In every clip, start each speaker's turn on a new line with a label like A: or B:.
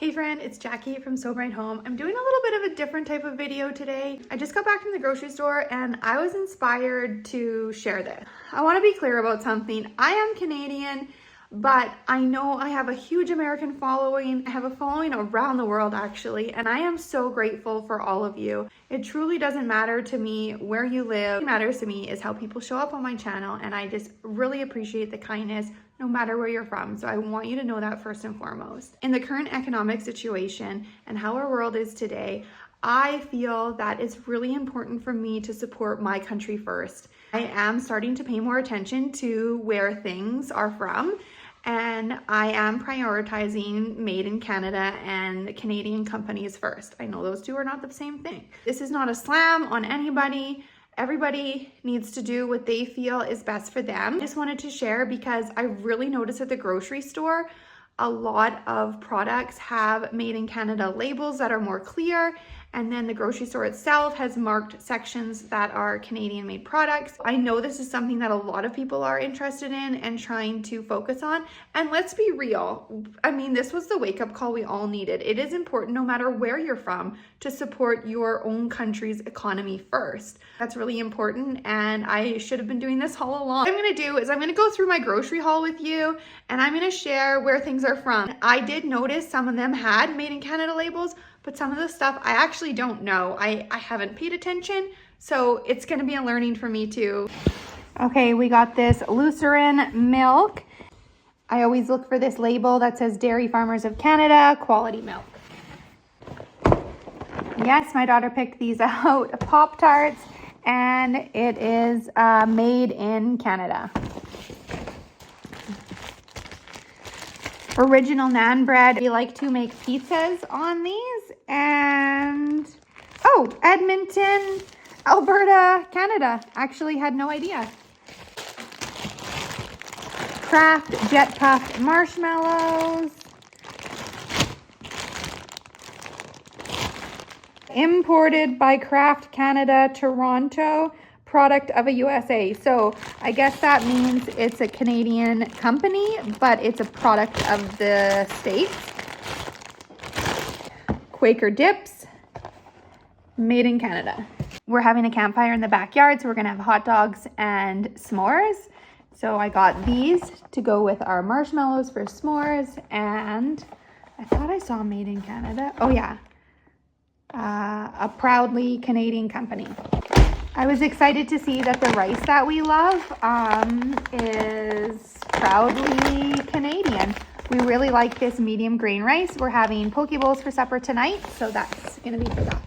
A: Hey friend, it's Jackie from So Bright Home. I'm doing a little bit of a different type of video today. I just got back from the grocery store and I was inspired to share this. I want to be clear about something. I am Canadian, but I know I have a huge American following. I have a following around the world actually, and I am so grateful for all of you. It truly doesn't matter to me where you live. What matters to me is how people show up on my channel, and I just really appreciate the kindness no matter where you're from. So I want you to know that first and foremost. In the current economic situation and how our world is today, I feel that it's really important for me to support my country first. I am starting to pay more attention to where things are from, and I am prioritizing made in Canada and Canadian companies first. I know those two are not the same thing. This is not a slam on anybody. Everybody needs to do what they feel is best for them. I just wanted to share because I really noticed at the grocery store, a lot of products have made in Canada labels that are more clear, and then the grocery store itself has marked sections that are Canadian made products. I know this is something that a lot of people are interested in and trying to focus on. And let's be real. I mean, this was the wake-up call we all needed. It is important, no matter where you're from, to support your own country's economy first. That's really important, and I should have been doing this all along. What I'm gonna do is I'm gonna go through my grocery haul with you, and I'm gonna share where things are from. I did notice some of them had made in Canada labels, but some of the stuff I actually don't know. I haven't paid attention, so it's gonna be a learning for me too. Okay, we got this Lucerne milk. I always look for this label that says Dairy Farmers of Canada, quality milk. Yes, my daughter picked these out, Pop-Tarts, and it is made in Canada. Original naan bread. We like to make pizzas on these. And, oh, Edmonton, Alberta, Canada. Actually had no idea. Kraft Jet Puffed marshmallows. Imported by Kraft Canada, Toronto. Product of a USA. So I guess that means it's a Canadian company, but it's a product of the States. Quaker dips, made in Canada. We're having a campfire in the backyard, so we're gonna have hot dogs and s'mores. So I got these to go with our marshmallows for s'mores, and I thought I saw made in Canada. Oh yeah, a proudly Canadian company. I was excited to see that the rice that we love is proudly Canadian. We really like this medium grain rice. We're having poke bowls for supper tonight, so that's gonna be for that.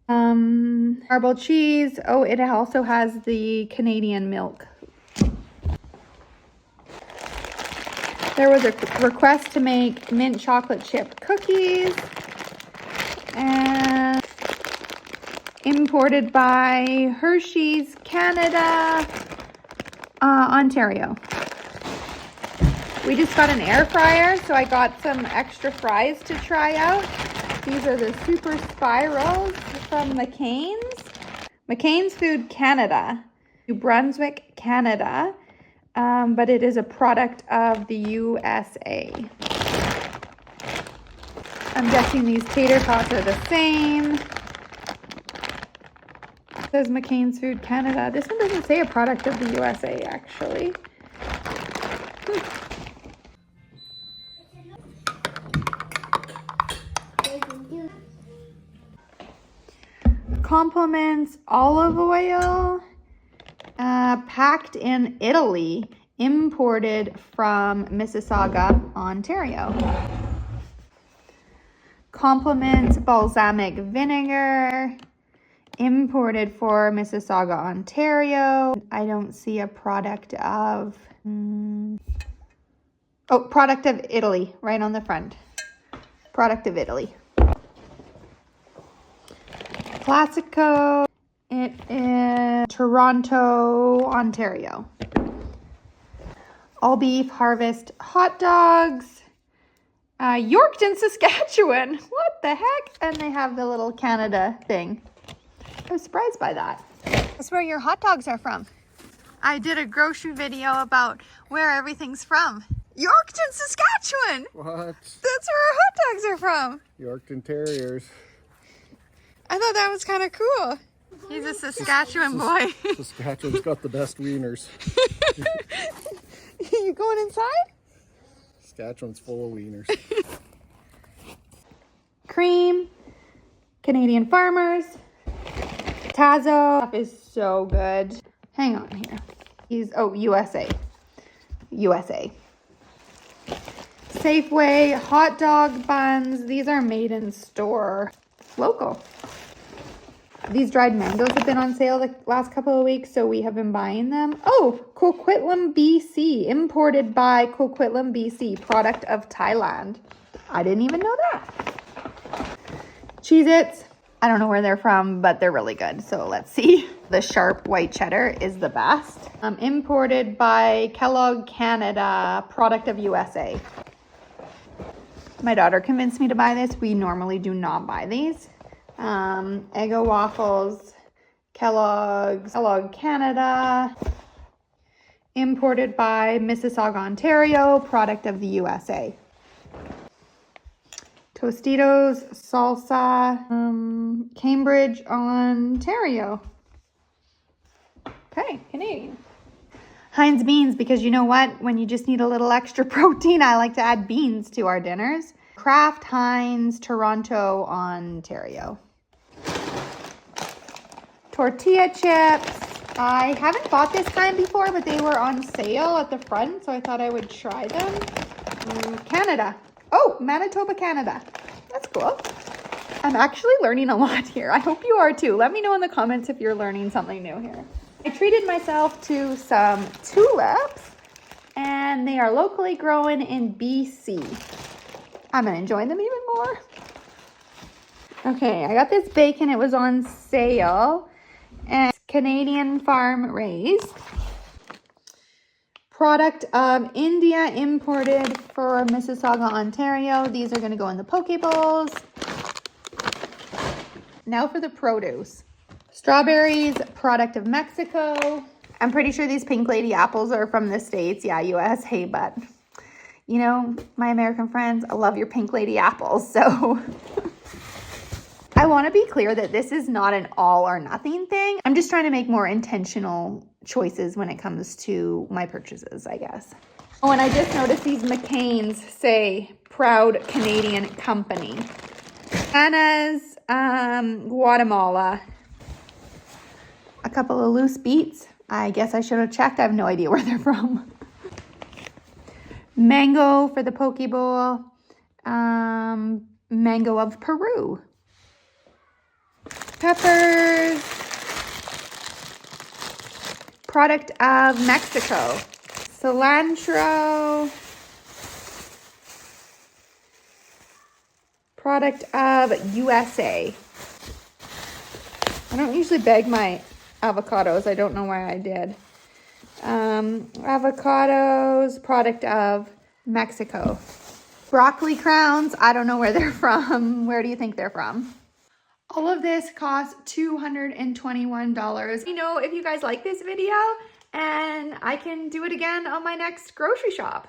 A: Marbled cheese. Oh, it also has the Canadian milk. There was a request to make mint chocolate chip cookies, and imported by Hershey's, Canada, Ontario. We just got an air fryer, so I got some extra fries to try out. These are the Super Spirals from McCain's. McCain's Food Canada, New Brunswick, Canada, but it is a product of the USA. I'm guessing these tater tots are the same. It says McCain's Food Canada. This one doesn't say a product of the USA, actually. Compliments olive oil, packed in Italy, imported from Mississauga, Ontario. Compliments balsamic vinegar, imported for Mississauga, Ontario. I don't see a product of, oh, product of Italy, right on the front. Product of Italy. Classico, it is Toronto, Ontario. All beef harvest hot dogs, Yorkton, Saskatchewan. What the heck? And they have the little Canada thing. I was surprised by that. That's where your hot dogs are from. I did a grocery video about where everything's from. Yorkton, Saskatchewan.
B: What?
A: That's where our hot dogs are from.
B: Yorkton Terriers.
A: I thought that was kind of cool. He's a Saskatchewan boy.
B: Saskatchewan's got the best wieners.
A: You going inside?
B: Saskatchewan's full of wieners.
A: Cream, Canadian farmers, Tazo is so good. Hang on here. USA. Safeway, hot dog buns. These are made in store. Local. These dried mangoes have been on sale the last couple of weeks, so we have been buying them. Oh, Coquitlam, BC. Imported by Coquitlam, BC. Product of Thailand. I didn't even know that. Cheez-Its. I don't know where they're from, but they're really good. So let's see. The sharp white cheddar is the best. Imported by Kellogg Canada. Product of USA. My daughter convinced me to buy this. We normally do not buy these. Eggo waffles, Kellogg Canada, imported by Mississauga, Ontario, product of the USA. Tostitos, salsa, Cambridge, Ontario. Okay, Canadian. Heinz beans, because you know what? When you just need a little extra protein, I like to add beans to our dinners. Kraft Heinz, Toronto, Ontario. Tortilla chips. I haven't bought this kind before, but they were on sale at the front, so I thought I would try them. Canada. Oh, Manitoba, Canada. That's cool. I'm actually learning a lot here. I hope you are too. Let me know in the comments if you're learning something new here. I treated myself to some tulips, and they are locally grown in BC. I'm gonna enjoy them even more. Okay, I got this bacon. It was on sale. And it's Canadian farm raised. Product of India, imported for Mississauga, Ontario. These are going to go in the poke bowls. Now for the produce. Strawberries, product of Mexico. I'm pretty sure these Pink Lady apples are from the States. Yeah, USA, but you know, my American friends, I love your Pink Lady apples, so... I want to be clear that this is not an all or nothing thing. I'm just trying to make more intentional choices when it comes to my purchases, I guess. Oh, and I just noticed these McCain's say proud Canadian company. Anna's Guatemala. A couple of loose beets. I guess I should have checked. I have no idea where they're from. Mango for the poke bowl. Mango of Peru. Peppers, product of Mexico. Cilantro, product of USA. I don't usually bag my avocados. I don't know why I did. Avocados, product of Mexico. Broccoli crowns, I don't know where they're from. Where do you think they're from? All of this costs $221. Let me know if you guys like this video, and I can do it again on my next grocery shop.